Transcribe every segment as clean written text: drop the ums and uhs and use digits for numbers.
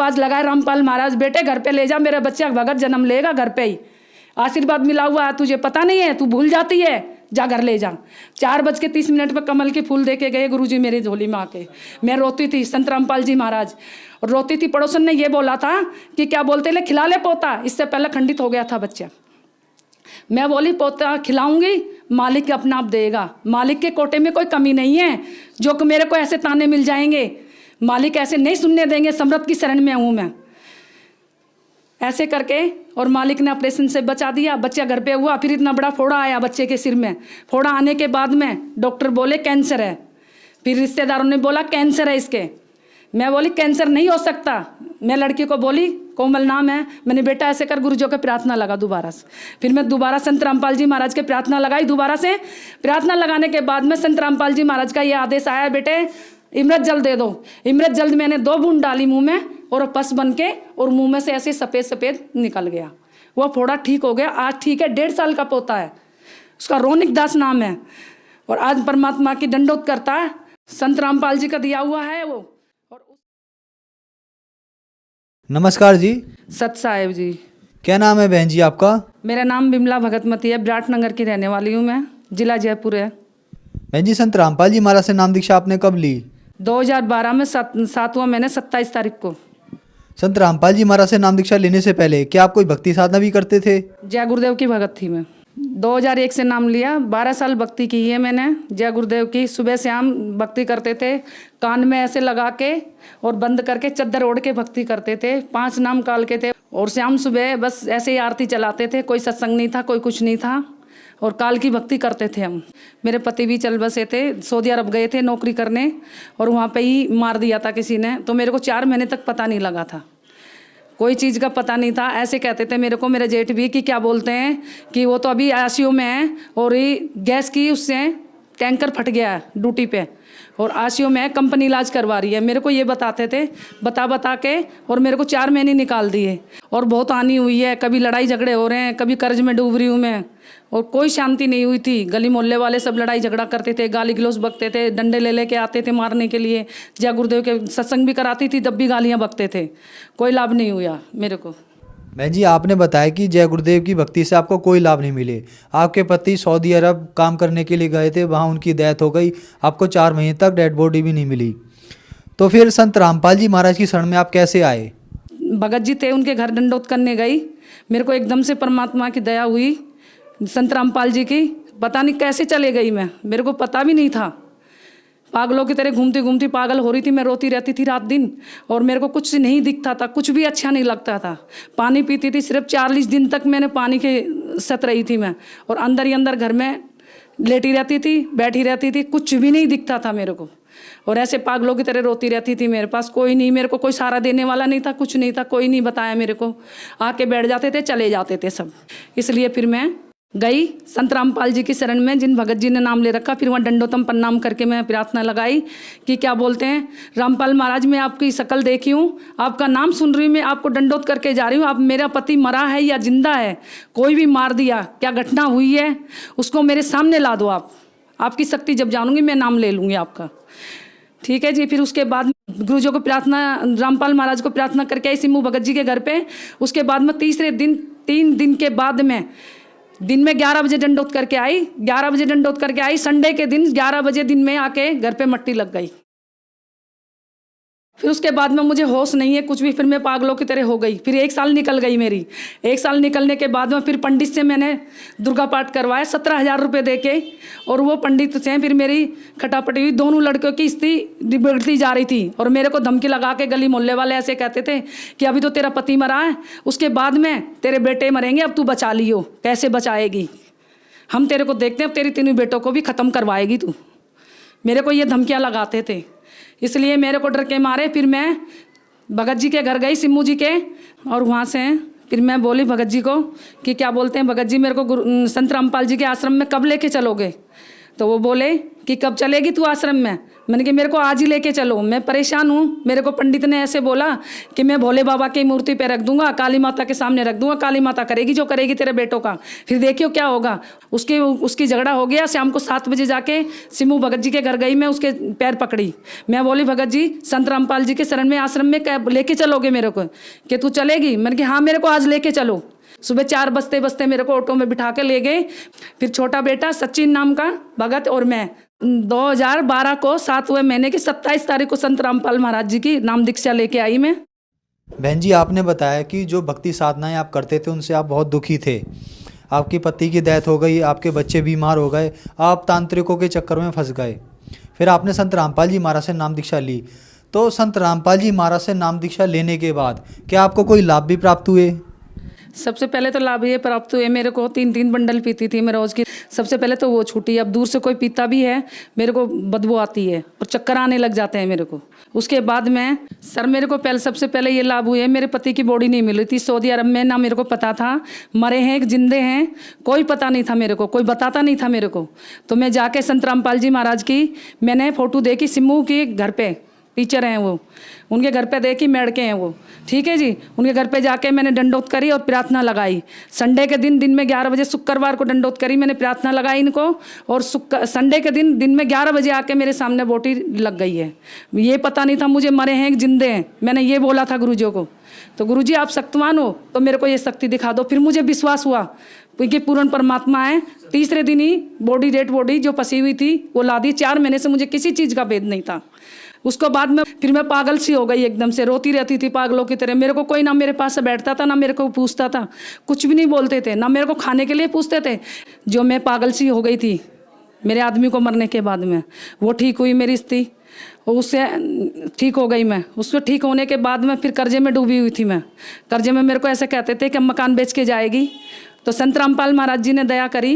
आवाज़ लगाए रामपाल महाराज, बेटे घर पे ले जा, मेरा बच्चा भगत जन्म लेगा घर पे ही, आशीर्वाद मिला हुआ है, तुझे पता नहीं है, तू भूल जाती है, जा घर ले जा। 4:30 पर कमल के फूल दे के गए गुरुजी मेरी झोली में आके। मैं रोती थी, संत रामपाल जी महाराज, और रोती थी। पड़ोसन ने ये बोला था कि क्या बोलते ले, खिला ले पोता, इससे पहले खंडित हो गया था बच्चा। मैं बोली पोता खिलाऊंगी, मालिक अपना आप देगा, मालिक के कोटे में कोई कमी नहीं है, जो कि मेरे को ऐसे ताने मिल जाएंगे, मालिक ऐसे नहीं सुनने देंगे, समृद्ध की शरण में हूँ मैं। ऐसे करके और मालिक ने ऑपरेशन से बचा दिया, बच्चा घर पे हुआ। फिर इतना बड़ा फोड़ा आया बच्चे के सिर में। फोड़ा आने के बाद में डॉक्टर बोले कैंसर है, फिर रिश्तेदारों ने बोला कैंसर है इसके। मैं बोली कैंसर नहीं हो सकता। मैं लड़की को बोली, कोमल नाम है, मैंने बेटा ऐसे कर, गुरुजों के प्रार्थना लगा दोबारा से। फिर मैं दोबारा संत रामपाल जी महाराज के प्रार्थना लगाई दोबारा से। प्रार्थना लगाने के बाद में संत रामपाल जी महाराज का ये आदेश आया, बेटे इमृत जल दे दो। इमृत जल मैंने 2 बूंद डाली मुंह में, और पस बन के और मुंह में से ऐसे सफ़ेद सफ़ेद निकल गया। वो फोड़ा ठीक हो गया। आज ठीक है, 1.5 साल का पोता है, उसका रोनिक दास नाम है, और आज परमात्मा की दंडोत करता है। संत रामपाल जी का दिया हुआ है वो। नमस्कार जी। सत साहेब जी। क्या नाम है बहन जी आपका? मेरा नाम बिमला भगतमती है, विराटनगर की रहने वाली हूँ मैं, जिला जयपुर है। बहन जी, संत रामपाल जी महाराज से नाम दीक्षा आपने कब ली? 2012 में 7वां महीने 27 तारीख को। संत रामपाल जी महाराज से नाम दीक्षा लेने से पहले क्या आप कोई भक्ति साधना भी करते थे? जय गुरुदेव की भगत थी मैं। 2001 से नाम लिया, 12 साल भक्ति की है मैंने जय गुरुदेव की। सुबह शाम भक्ति करते थे, कान में ऐसे लगा के और बंद करके चद्दर ओढ़ के भक्ति करते थे। 5 नाम काल के थे, और शाम सुबह बस ऐसे ही आरती चलाते थे। कोई सत्संग नहीं था, कोई कुछ नहीं था, और काल की भक्ति करते थे हम। मेरे पति भी चल बसे थे, सऊदी अरब गए थे नौकरी करने, और वहाँ पे ही मार दिया था किसी ने। तो मेरे को 4 महीने तक पता नहीं लगा था, कोई चीज़ का पता नहीं था। ऐसे कहते थे मेरे को मेरे जेठ भी कि क्या बोलते हैं कि वो तो अभी आईसीयू में है, और ये गैस की उससे टैंकर फट गया है ड्यूटी पे, और आईसीयू में कंपनी इलाज करवा रही है। मेरे को ये बताते थे, बता के, और मेरे को 4 महीने निकाल दिए। और बहुत हानि हुई है, कभी लड़ाई झगड़े हो रहे हैं, कभी कर्ज में डूब रही हूँ मैं, और कोई शांति नहीं हुई थी। गली मोहल्ले वाले सब लड़ाई झगड़ा करते थे, गाली गलौज बकते थे, डंडे ले लेके आते थे मारने के लिए। जय गुरुदेव के सत्संग भी कराती थी, तब भी गालियाँ बकते थे। कोई लाभ नहीं हुआ मेरे को। बहन जी, आपने बताया कि जय गुरुदेव की भक्ति से आपको कोई लाभ नहीं मिले। आपके पति सऊदी अरब काम करने के लिए गए थे, वहाँ उनकी डेथ हो गई, आपको 4 महीने तक डेड बॉडी भी नहीं मिली। तो फिर संत रामपाल जी महाराज की शरण में आप कैसे आए? भगत जी थे, उनके घर दंडोत करने गई। मेरे को एकदम से परमात्मा की दया हुई, संत रामपाल जी की। पता नहीं कैसे चले गई मैं, मेरे को पता भी नहीं था। पागलों की तरह घूमती घूमती पागल हो रही थी मैं, रोती रहती थी रात दिन, और मेरे को कुछ नहीं दिखता था, कुछ भी अच्छा नहीं लगता था। पानी पीती थी, सिर्फ 40 दिन तक मैंने पानी के सत रही थी मैं, और अंदर ही अंदर घर में लेटी रहती थी, बैठी रहती थी, कुछ भी नहीं दिखता था मेरे को, और ऐसे पागलों की तरह रोती रहती थी। मेरे पास कोई नहीं, मेरे को कोई सहारा देने वाला नहीं था, कुछ नहीं था, कोई नहीं बताया मेरे को। आके बैठ जाते थे, चले जाते थे सब। इसलिए फिर मैं गई संत रामपाल जी की शरण में, जिन भगत जी ने नाम ले रखा। फिर वहाँ दंडोतम प्रणाम करके मैं प्रार्थना लगाई कि क्या बोलते हैं, रामपाल महाराज मैं आपकी शक्ल देखी हूँ, आपका नाम सुन रही हूँ, मैं आपको दंडोत करके जा रही हूँ। आप मेरा पति मरा है या जिंदा है, कोई भी मार दिया, क्या घटना हुई है, उसको मेरे सामने ला दो। आपकी शक्ति जब जानूंगी मैं नाम ले लूँगी आपका। ठीक है जी। फिर उसके बाद गुरुजों को प्रार्थना, रामपाल महाराज को प्रार्थना करके आई सिम्मू भगत जी के घर पे। उसके बाद में तीसरे दिन, 3 दिन के बाद में दिन में 11 बजे दंडोत करके आई। 11 बजे दंडोत करके आई, संडे के दिन 11 बजे दिन में आके घर पे मट्टी लग गई। फिर उसके बाद में मुझे होश नहीं है कुछ भी, फिर मैं पागलों की तरह हो गई। फिर 1 साल निकल गई मेरी। 1 साल निकलने के बाद में फिर पंडित से मैंने दुर्गा पाठ करवाया 17,000 रुपये दे के, और वो पंडित से फिर मेरी खटापटी हुई। दोनों लड़कियों की स्थिति बिगड़ती जा रही थी, और मेरे को धमकी लगा के गली मोहल्ले वाले ऐसे कहते थे कि अभी तो तेरा पति मरा है, उसके बाद में तेरे बेटे मरेंगे, अब तू बचा लियो। कैसे बचाएगी, हम तेरे को देखते हैं, अब तेरी 3 बेटों को भी ख़त्म करवाएगी तू। मेरे को ये धमकियाँ लगाते थे। इसलिए मेरे को डर के मारे फिर मैं भगत जी के घर गई, सिम्मू जी के, और वहाँ से फिर मैं बोली भगत जी को कि क्या बोलते हैं भगत जी, मेरे को संत रामपाल जी के आश्रम में कब लेके चलोगे? तो वो बोले कि कब चलेगी तू आश्रम में। मैंने कहा मेरे को आज ही लेके चलो, मैं परेशान हूँ। मेरे को पंडित ने ऐसे बोला कि मैं भोले बाबा की मूर्ति पे रख दूंगा, काली माता के सामने रख दूंगा, काली माता करेगी जो करेगी तेरे बेटों का, फिर देखियो क्या होगा। उसकी झगड़ा हो गया। शाम को 7 बजे जाके सिमू भगत जी के घर गई, मैं उसके पैर पकड़ी। मैं बोली भगत जी संत रामपाल जी के शरण में आश्रम में लेके चलोगे मेरे को, कि तू चलेगी। मैंने कहा हाँ मेरे को आज लेके चलो। सुबह 4 बजते बजते मेरे को ऑटो में बिठा के ले गए। फिर छोटा बेटा सचिन नाम का भगत और मैं 2012 को 7वें महीने की 27 तारीख को संत रामपाल महाराज जी की नाम दीक्षा लेके आई मैं। बहन जी, आपने बताया कि जो भक्ति साधनाएं आप करते थे उनसे आप बहुत दुखी थे। आपकी पति की डेथ हो गई, आपके बच्चे बीमार हो गए, आप तांत्रिकों के चक्कर में फंस गए। फिर आपने संत रामपाल जी महाराज से नाम दीक्षा ली। तो संत रामपाल जी महाराज से नाम दीक्षा लेने के बाद क्या आपको कोई लाभ भी प्राप्त हुए? सबसे पहले तो लाभ ये प्राप्त हुए, मेरे को 3 बंडल पीती थी मैं रोज़ की। सबसे पहले तो वो छूटी। अब दूर से कोई पीता भी है मेरे को बदबू आती है और चक्कर आने लग जाते हैं मेरे को। उसके बाद में सर मेरे को सबसे पहले ये लाभ हुए, मेरे पति की बॉडी नहीं मिली थी सऊदी अरब में, ना मेरे को पता था मरे हैं कि जिंदे हैं, कोई पता नहीं था मेरे को, कोई बताता नहीं था मेरे को। तो मैं जाके संत रामपाल जी महाराज की मैंने फ़ोटो देखी, सिम्मू के घर पे टीचर हैं वो, उनके घर पे देखी, मेड़के हैं वो, ठीक है जी। उनके घर पे जाके मैंने दंडोत करी और प्रार्थना लगाई। संडे के दिन में 11 बजे, शुक्रवार को दंडोत करी मैंने, प्रार्थना लगाई इनको। और संडे के दिन में 11 बजे आके मेरे सामने बोटी लग गई है। ये पता नहीं था मुझे मरे हैं कि जिंदे हैं। मैंने ये बोला था गुरुजियों को, तो गुरुजी आप शक्तिमान हो तो मेरे को ये शक्ति दिखा दो। फिर मुझे विश्वास हुआ कि पूर्ण परमात्मा है। तीसरे दिन ही डेड बॉडी जो फंसी हुई थी वो ला दी। 4 महीने से मुझे किसी चीज़ का भेद नहीं था। उसको बाद में फिर मैं पागल सी हो गई, एकदम से रोती रहती थी पागलों की तरह। मेरे को कोई ना मेरे पास से बैठता था, ना मेरे को पूछता था, कुछ भी नहीं बोलते थे, ना मेरे को खाने के लिए पूछते थे। जो मैं पागल सी हो गई थी मेरे आदमी को मरने के बाद में, वो ठीक हुई मेरी स्थिति, उससे ठीक हो गई मैं। उसको ठीक होने के बाद में फिर कर्जे में डूबी हुई थी मैं। कर्जे में मेरे को ऐसे कहते थे कि मकान बेच के जाएगी। तो संत रामपाल महाराज जी ने दया करी,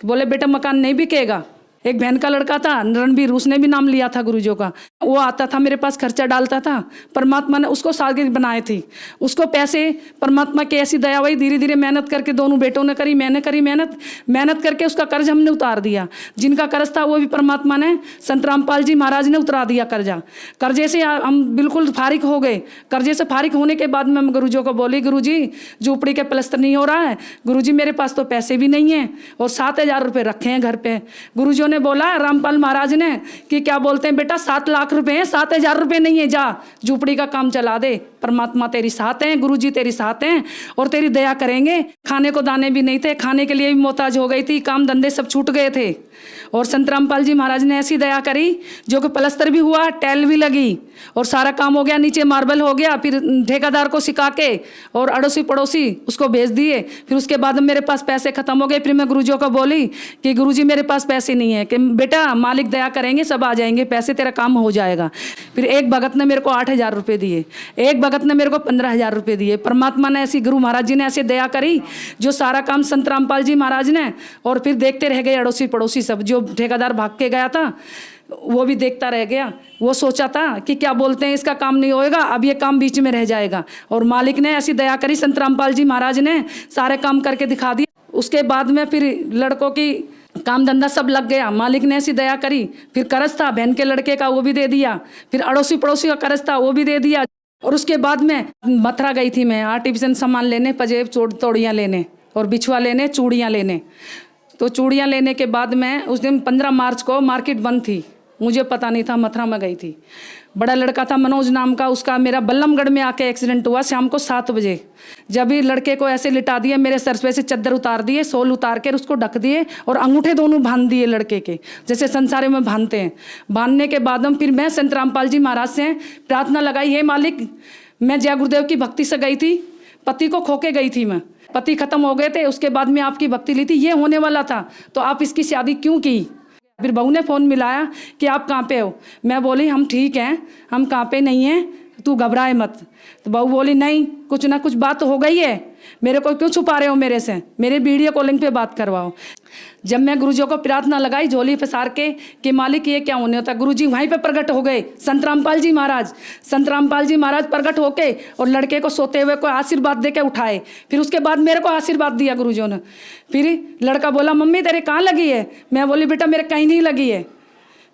बोले बेटा मकान नहीं बिकेगा। एक बहन का लड़का था रणबीर, उसने भी नाम लिया था गुरुजियों का। वो आता था मेरे पास, खर्चा डालता था। परमात्मा ने उसको शागिर्द बनाए थी। उसको पैसे परमात्मा की ऐसी दया हुई, धीरे धीरे मेहनत करके दोनों बेटों ने करी, मैंने करी मेहनत करके उसका कर्ज हमने उतार दिया। जिनका कर्ज था वो भी परमात्मा ने, संत रामपाल जी महाराज ने उतरा दिया कर्जा। कर्जे से हम बिल्कुल फारिग हो गए। कर्जे से फारिग होने के बाद में गुरुजियों को बोली, गुरुजी झोपड़ी के प्लस्तर नहीं हो रहा है, गुरुजी मेरे पास तो पैसे भी नहीं है और 7,000 रुपये रखे हैं घर पे। गुरुजियों ने बोला रामपाल महाराज ने कि क्या बोलते हैं बेटा 7 लाख रुपए हैं, 7,000 रुपये नहीं है, जा झोपड़ी का काम चला दे। परमात्मा तेरी साथ हैं, गुरुजी तेरी साथ हैं और तेरी दया करेंगे। खाने को दाने भी नहीं थे, खाने के लिए भी मोहताज हो गई थी, काम धंधे सब छूट गए थे। और संत रामपाल जी महाराज ने ऐसी दया करी जो कि प्लस्तर भी हुआ, टाइल भी लगी और सारा काम हो गया, नीचे मार्बल हो गया। फिर ठेकेदार को सिखा के और अड़ोसी पड़ोसी उसको भेज दिए। फिर उसके बाद मेरे पास पैसे खत्म हो गए। फिर मैं गुरुजियों को बोली कि गुरुजी मेरे पास पैसे नहीं है, कि बेटा मालिक दया करेंगे सब आ जाएंगे पैसे, तेरा काम हो जाएगा। फिर एक भगत ने मेरे को 8,000 रुपये दिए, एक भगत ने मेरे को 15,000 रुपये दिए। परमात्मा ने ऐसी, गुरु महाराज जी ने ऐसे दया करी जो सारा काम संत रामपाल जी महाराज ने। और फिर देखते रह गए अड़ोसी पड़ोसी सब। जो ठेकेदार भाग के गया था वो भी देखता रह गया। वो सोचा था कि क्या बोलते हैं इसका काम नहीं होएगा, अब ये काम बीच में रह जाएगा। और मालिक ने ऐसी दया करी, संत रामपाल जी महाराज ने सारे काम करके दिखा दिए। उसके बाद में फिर लड़कों की काम धंधा सब लग गया। मालिक ने ऐसी दया करी। फिर कर्ज था बहन के लड़के का, वो भी दे दिया। फिर अड़ोसी पड़ोसी का कर्ज था, वो भी दे दिया। और उसके बाद में मथुरा गई थी मैं आर्टिफिशियल सामान लेने, पजेब तोड़ियाँ लेने और बिछुआ लेने, चूड़ियाँ लेने। तो चूड़ियाँ लेने के बाद में उस दिन 15 मार्च को मार्केट बंद थी, मुझे पता नहीं था, मथुरा में गई थी। बड़ा लड़का था मनोज नाम का, उसका मेरा बल्लमगढ़ में आके एक्सीडेंट हुआ शाम को 7 बजे। जब भी लड़के को ऐसे लिटा दिए, मेरे सर पे से चादर उतार दिए, सोल उतार कर उसको ढक दिए और अंगूठे दोनों बांध दिए लड़के के, जैसे संसारे में बांधते हैं। बांधने के बाद हम फिर मैं संत रामपाल जी महाराज से प्रार्थना लगाई, हे मालिक मैं जय गुरुदेव की भक्ति से गई थी, पति को खो के गई थी मैं, पति खत्म हो गए थे, उसके बाद में आपकी भक्ति ली थी, ये होने वाला था, तो आप इसकी शादी क्यों की। फिर बहू ने फ़ोन मिलाया कि आप कहाँ पे हो। मैं बोली हम ठीक हैं, हम कहाँ पे नहीं हैं, तू घबराए मत। तो बहू बोली नहीं, कुछ ना कुछ बात हो गई है, मेरे को क्यों छुपा रहे हो मेरे से, मेरे वीडियो कॉलिंग पे बात करवाओ। जब मैं गुरुजियों को प्रार्थना लगाई झोली पसार के कि मालिक ये क्या होने होता, गुरुजी वहीं पे प्रकट हो गए, संत रामपाल जी महाराज। संत रामपाल जी महाराज प्रकट होके और लड़के को सोते हुए को आशीर्वाद दे के उठाए। फिर उसके बाद मेरे को आशीर्वाद दिया गुरुजियों ने। फिर लड़का बोला मम्मी तेरे कहाँ लगी है। मैं बोली बेटा मेरे कहीं नहीं लगी है।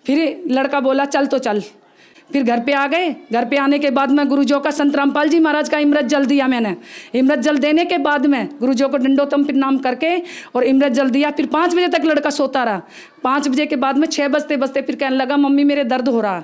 फिर लड़का बोला चल तो चल। फिर घर पे आ गए। घर पे आने के बाद में गुरुजियों का संत रामपाल जी महाराज का इमृत जल दिया मैंने। इमृत जल देने के बाद में गुरुजियों को दंडोतम प्रणाम करके और इमृत जल दिया। फिर 5 बजे तक लड़का सोता रहा। 5 बजे के बाद में 6 बजते बजते फिर कहने लगा मम्मी मेरे दर्द हो रहा।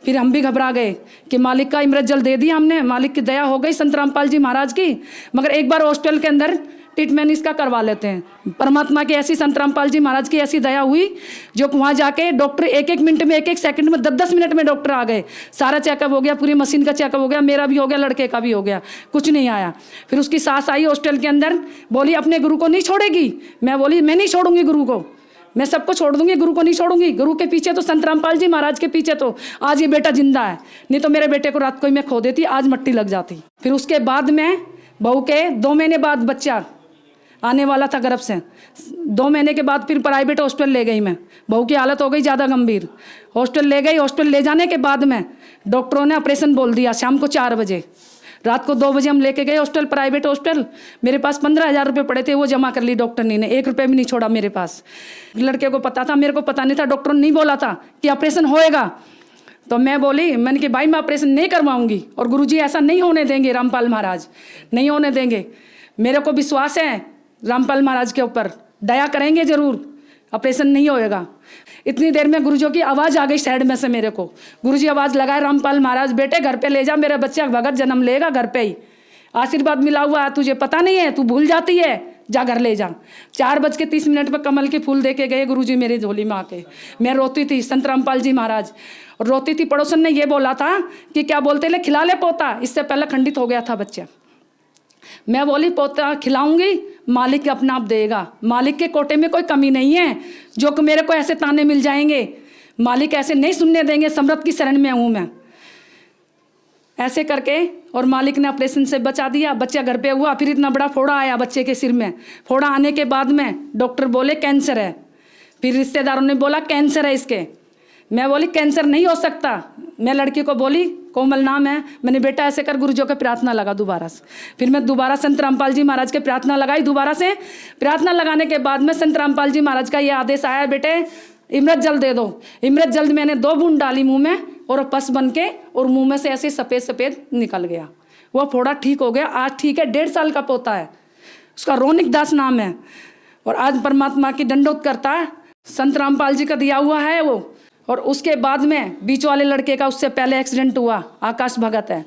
फिर हम भी घबरा गए कि मालिक का इमृत जल दे दिया हमने, मालिक की दया हो गई संत रामपाल जी महाराज की, मगर एक बार हॉस्टल के अंदर ट्रीटमेंट इसका करवा लेते हैं। परमात्मा की ऐसी संत रामपाल जी महाराज की ऐसी दया हुई जो वहाँ जाके डॉक्टर 1-1 मिनट में 1-1 सेकंड में 10-10 मिनट में डॉक्टर आ गए। सारा चेकअप हो गया, पूरी मशीन का चेकअप हो गया, मेरा भी हो गया, लड़के का भी हो गया, कुछ नहीं आया। फिर उसकी सास आई हॉस्टल के अंदर, बोली अपने गुरु को नहीं छोड़ेगी। मैं बोली मैं नहीं छोड़ूंगी गुरु को, मैं सबको छोड़ दूंगी, गुरु को नहीं छोड़ूंगी। गुरु के पीछे तो संत रामपाल जी महाराज के पीछे तो आज ये बेटा जिंदा है, नहीं तो मेरे बेटे को रात को ही मैं खो देती, आज मट्टी लग जाती। फिर उसके बाद में बहू के 2 महीने बाद बच्चा आने वाला था गर्भ से। 2 महीने के बाद फिर प्राइवेट हॉस्टल ले गई मैं। बहू की हालत हो गई ज़्यादा गंभीर, हॉस्टल ले गई। हॉस्टल ले जाने के बाद में डॉक्टरों ने ऑपरेशन बोल दिया शाम को 4 बजे। रात को 2 बजे हम लेके गए हॉस्टल, प्राइवेट हॉस्टल। मेरे पास 15,000 रुपये पड़े थे, वो जमा कर ली डॉक्टर ने, 1 रुपये भी नहीं छोड़ा मेरे पास। लड़के को पता था, मेरे को पता नहीं था। डॉक्टर ने नहीं बोला था कि ऑपरेशन होएगा, तो मैं बोली, मैंने कि भाई मैं ऑपरेशन नहीं करवाऊंगी और गुरुजी ऐसा नहीं होने देंगे, रामपाल महाराज नहीं होने देंगे। मेरे को विश्वास है रामपाल महाराज के ऊपर, दया करेंगे जरूर, ऑपरेशन नहीं होएगा। इतनी देर में गुरुजियों की आवाज़ आ गई साइड में से मेरे को। गुरुजी आवाज़ लगाए, रामपाल महाराज बेटे घर पे ले जा, मेरा बच्चा भगत जन्म लेगा घर पे ही, आशीर्वाद मिला हुआ है, तुझे पता नहीं है, तू भूल जाती है, जा घर ले जा। 4:30 पर कमल के फूल दे के गए गुरुजी मेरी झोली में आके। मैं रोती थी, संत रामपाल जी महाराज, और रोती थी। पड़ोसन ने ये बोला था कि क्या बोलते ले, खिला ले पोता, इससे पहले खंडित हो गया था बच्चा। मैं बोली पोता खिलाऊंगी, मालिक अपना आप देगा, मालिक के कोटे में कोई कमी नहीं है जो कि मेरे को ऐसे ताने मिल जाएंगे, मालिक ऐसे नहीं सुनने देंगे, समृद्ध की शरण में हूँ मैं। ऐसे करके और मालिक ने ऑपरेशन से बचा दिया, बच्चा घर पे हुआ। फिर इतना बड़ा फोड़ा आया बच्चे के सिर में। फोड़ा आने के बाद में डॉक्टर बोले कैंसर है। फिर रिश्तेदारों ने बोला कैंसर है इसके। मैं बोली कैंसर नहीं हो सकता। मैं लड़की को बोली, कोमल नाम है, मैंने बेटा ऐसे कर, गुरुजियों के प्रार्थना लगा दोबारा से। फिर मैं दोबारा संत रामपाल जी महाराज के प्रार्थना लगाई दोबारा से। प्रार्थना लगाने के बाद में संत रामपाल जी महाराज का ये आदेश आया, बेटे इमृत जल दे दो। इमृत जल मैंने 2 बूंद डाली मुंह में और पस बन के और मुंह में से ऐसे सफ़ेद सफ़ेद निकल गया। वो फोड़ा ठीक हो गया। आज ठीक है, 1.5 साल का पोता है, उसका रोनिक दास नाम है, और आज परमात्मा की दंडोत करता है। संत रामपाल जी का दिया हुआ है वो। और उसके बाद में बीच वाले लड़के का उससे पहले एक्सीडेंट हुआ, आकाश भगत है,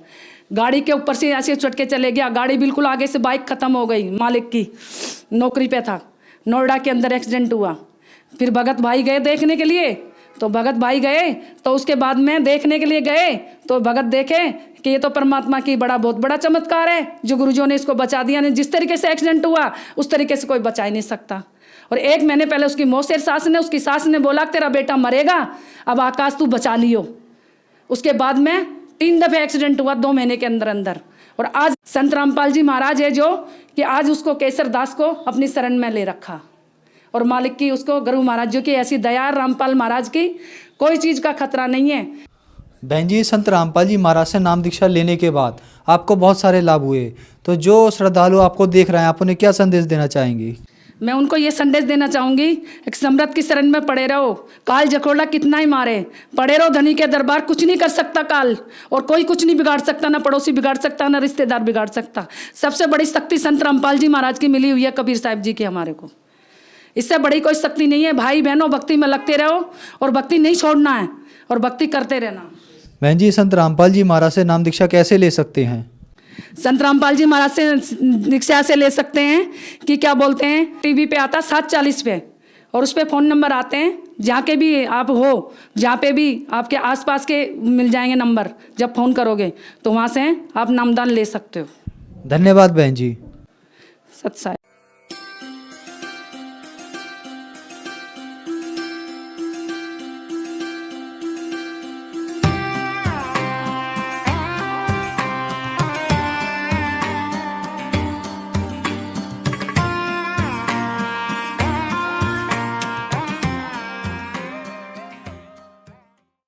गाड़ी के ऊपर से ऐसे चढ़ के चले गया। गाड़ी बिल्कुल आगे से बाइक खत्म हो गई, मालिक की नौकरी पे था, नोएडा के अंदर एक्सीडेंट हुआ। फिर भगत भाई गए देखने के लिए, तो भगत भाई गए तो उसके बाद में देखने के लिए गए तो भगत देखे कि ये तो परमात्मा की बहुत बड़ा चमत्कार है जो गुरुजियों ने इसको बचा दिया। नहीं, जिस तरीके से एक्सीडेंट हुआ उस तरीके से कोई बचा ही नहीं सकता। और 1 महीने पहले उसकी मौसेर सास ने, उसकी सास ने बोला तेरा बेटा मरेगा, अब आकाश तू बचा लियो। उसके बाद में 3 दफे एक्सीडेंट हुआ 2 महीने के अंदर अंदर। और आज संत रामपाल जी महाराज है जो कि आज उसको केसर दास को अपनी शरण में ले रखा। और मालिक की उसको गुरु महाराज जी की ऐसी दया, रामपाल महाराज की कोई चीज़ का खतरा नहीं है। बहन जी, संत रामपाल जी महाराज से नाम दीक्षा लेने के बाद आपको बहुत सारे लाभ हुए, तो जो श्रद्धालु आपको देख रहे हैं आप उन्हें क्या संदेश देना चाहेंगी? मैं उनको ये संदेश देना चाहूँगी, एक समृद्ध की शरण में पड़े रहो। काल जकोड़ा कितना ही मारे, पड़े रहो धनी के दरबार, कुछ नहीं कर सकता काल, और कोई कुछ नहीं बिगाड़ सकता, ना पड़ोसी बिगाड़ सकता, ना रिश्तेदार बिगाड़ सकता। सबसे बड़ी शक्ति संत रामपाल जी महाराज की मिली हुई है, कबीर साहिब जी की हमारे को। इससे बड़ी कोई शक्ति नहीं है। भाई बहनों, भक्ति में लगते रहो और भक्ति नहीं छोड़ना है और भक्ति करते रहना। बहन जी, संत रामपाल जी महाराज से नाम दीक्षा कैसे ले सकते हैं? संत रामपाल जी महाराज से दीक्षा से ले सकते हैं कि क्या बोलते हैं, टीवी पे आता 7:40 पे, और उस पर फ़ोन नंबर आते हैं, जहाँ के भी आप हो, जहाँ पे भी आपके आसपास के मिल जाएंगे नंबर। जब फ़ोन करोगे तो वहाँ से आप नामदान ले सकते हो। धन्यवाद बहन जी। सत्साई।